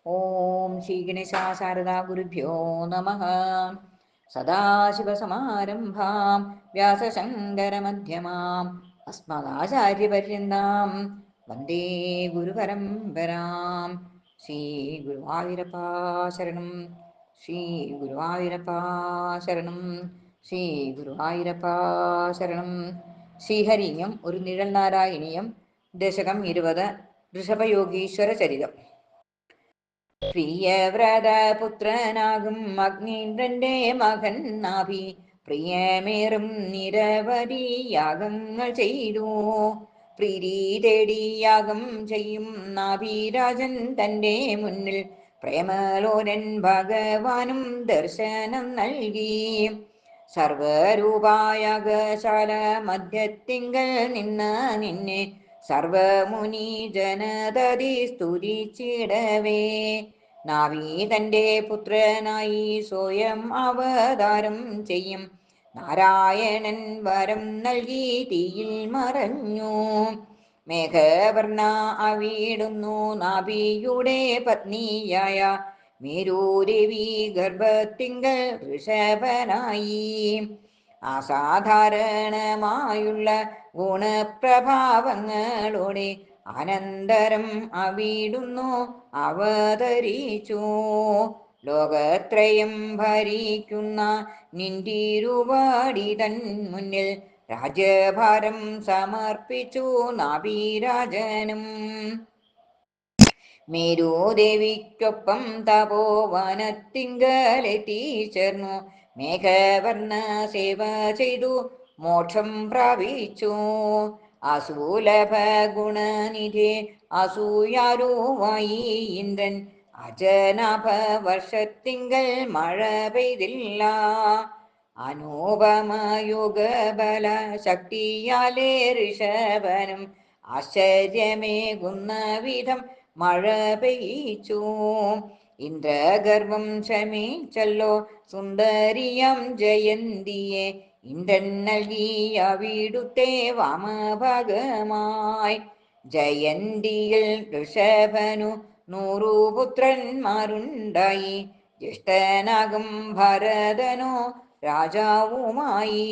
ഓം ശ്രീ ഗണേശ ശാരദാ ഗുരുഭ്യോ നമഃ. സദാശിവസമാരംഭാം വ്യാസശങ്കരമധ്യമാം അസ്മദാചാര്യപര്യന്താം വന്ദേ ഗുരുപരമ്പരാം. ശ്രീ ഗുരുവായൂരപ്പാ ശരണം. ശ്രീ ഗുരുവായൂരപ്പാ ശരണം. ശ്രീ ഗുരുവായൂരപ്പാ ശരണം. ശ്രീഹരിയം ഒരു നിഴൽ നാരായണീയം. ദശകം 20. ഋഷഭയോഗീശ്വര ചരിതം. പ്രിയവ്രതപുത്രനാകും അഗ്നീന്ദ്രന്റെ മകൻ നാഭി പ്രിയമേറും നിരവധി യാഗങ്ങൾ ചെയ്തു. പ്രീതി തേടി യാഗം ചെയ്യും നാഭിരാജൻ തന്റെ മുന്നിൽ പ്രേമലോലൻ ഭഗവാനും ദർശനം നൽകി. സർവരൂപായാഗശാല മധ്യത്തിങ്കൽ നിന്ന് നിന്നെ സർവമുനി ജനതതി സ്തുതിച്ചിടവേ നാവി തന്റെ പുത്രനായി സ്വയം അവതാരം ചെയ്യും നാരായണൻ വരം നൽകി തീയിൽ മറഞ്ഞു. മേഘവർണ്ണ അവിടുന്നു നാഭിയുടെ പത്നിയായ മേരുദേവി ഗർഭത്തിങ്കൽ ഋഷഭനായി. അസാധാരണമായുള്ള ഗുണപ്രഭാവങ്ങളോടെ അനന്തരം അവിടുന്നു അവതരിച്ചു. ലോകത്രയം ഭരിക്കുന്ന നിന്തിരുവാടി തൻ മുന്നിൽ രാജ്യഭാരം സമർപ്പിച്ചു നാഭിരാജനും. മേരുദേവിക്കൊപ്പം തപോവനത്തിങ്കലെത്തിച്ചേർന്നു. മേഘവർണ്ണ സേവ ചെയ്തു മോക്ഷം പ്രാപിച്ചു. അസുലഭ ഗുണനിധി അസൂയാരുവായി ഇന്ദ്രൻ അജനാഭ വർഷത്തിങ്കൽ മഴ പെയ്തില്ല. അനൂപമയുഗബല ശക്തിയാലേ ഋഷഭനും ആശ്ചര്യമേകുന്ന വിധം മഴ പെയ്ച്ചു. ഇന്ദ്രഗർഭം ശമിച്ചല്ലോ സുന്ദരിയം ജയന്തിയെ ഇന്ദ്രൻ നൽകി അവിടുത്തെ വാമഭാഗമായി. ജയന്തിയിൽ ഋഷഭനു 100 പുത്രന്മാരുണ്ടായി. ജ്യേഷ്ഠനാകും ഭരതനോ രാജാവുമായി.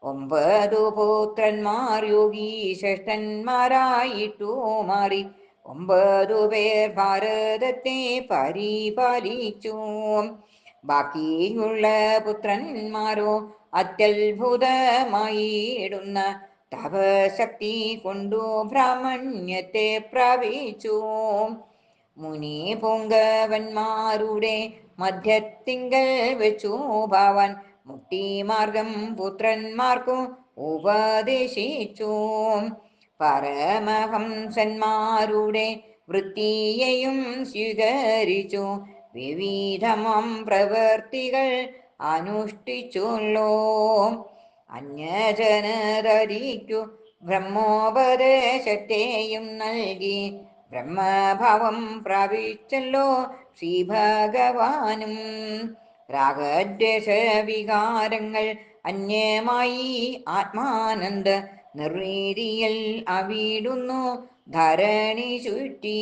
9 പുത്രന്മാർ യോഗി ശ്രേഷ്ഠന്മാരായിട്ടു മാറി. 9 പേർ ഭാരതത്തെ പരിപാലിച്ചു. ബാക്കിയുള്ള പുത്രന്മാരോ അത്യത്ഭുതമായിടുന്ന തപശക്തി കൊണ്ടു ബ്രാഹ്മണ്യത്തെ പ്രാപിച്ചു. മുനി പുങ്കവന്മാരുടെ മധ്യത്തിങ്കൽ വെച്ചു ഭവാൻ മുക്തിമാർഗം പുത്രന്മാർക്കു ഉപദേശിച്ചു. പരമഹംസന്മാരുടെ വൃത്തിയെയും സ്വീകരിച്ചു. വിവിധമാം പ്രവൃത്തികൾ അനുഷ്ഠിച്ചുള്ളോ. അന്യജനതരിക്കു ബ്രഹ്മോപദേശത്തെയും നൽകി. ബ്രഹ്മഭാവം പ്രാപിച്ചല്ലോ ശ്രീഭഗവാനും. രാഗദ്വേഷ വികാരങ്ങൾ അന്യമായി ആത്മാനന്ദ നിർവീതിയിൽ അവിടുന്നു ധരണി ചുറ്റി.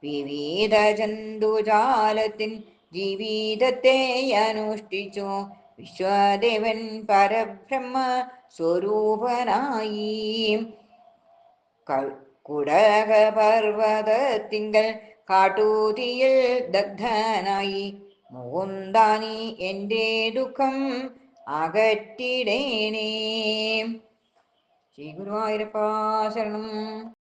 വിവിധ ജന്തുജാലത്തിൻ ജീവിതത്തെ അനുഷ്ഠിച്ചു. വിശ്വദേവൻ പരബ്രഹ്മ സ്വരൂപനായി. കുടകപർവതത്തിങ്കൽ കാട്ടുതീയിൽ ദഗ്ധനായി. മുകുന്ദാനി എൻ്റെ ദുഃഖം അകറ്റിടേണേ. ശ്രീ ഗുരുവായൂരപ്പാ ശരണം.